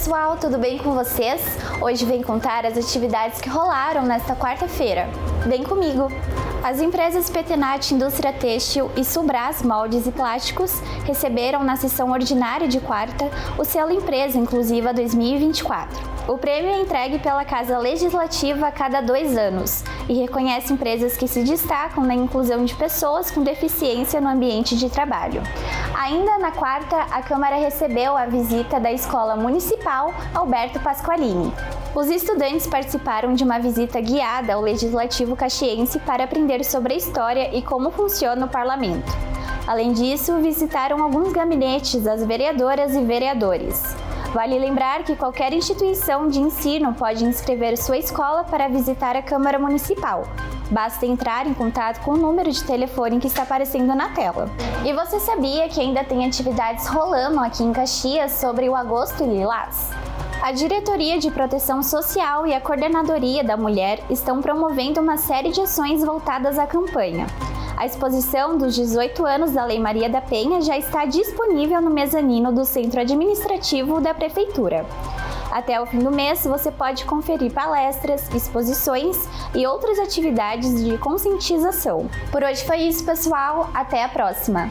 pessoal, tudo bem com vocês? Hoje vem contar as atividades que rolaram nesta quarta-feira. Vem comigo! As empresas Petenat Indústria Têxtil e Sulbras Moldes e Plásticos receberam na sessão ordinária de quarta o selo Empresa Inclusiva 2024. O prêmio é entregue pela Casa Legislativa a cada 2 anos e reconhece empresas que se destacam na inclusão de pessoas com deficiência no ambiente de trabalho. Ainda na quarta, a Câmara recebeu a visita da Escola Municipal Alberto Pasqualini. Os estudantes participaram de uma visita guiada ao Legislativo Caxiense para aprender sobre a história e como funciona o parlamento. Além disso, visitaram alguns gabinetes das vereadoras e vereadores. Vale lembrar que qualquer instituição de ensino pode inscrever sua escola para visitar a Câmara Municipal. Basta entrar em contato com o número de telefone que está aparecendo na tela. E você sabia que ainda tem atividades rolando aqui em Caxias sobre o Agosto Lilás? A Diretoria de Proteção Social e a Coordenadoria da Mulher estão promovendo uma série de ações voltadas à campanha. A exposição dos 18 anos da Lei Maria da Penha já está disponível no mezanino do Centro Administrativo da Prefeitura. Até o fim do mês, você pode conferir palestras, exposições e outras atividades de conscientização. Por hoje foi isso, pessoal. Até a próxima!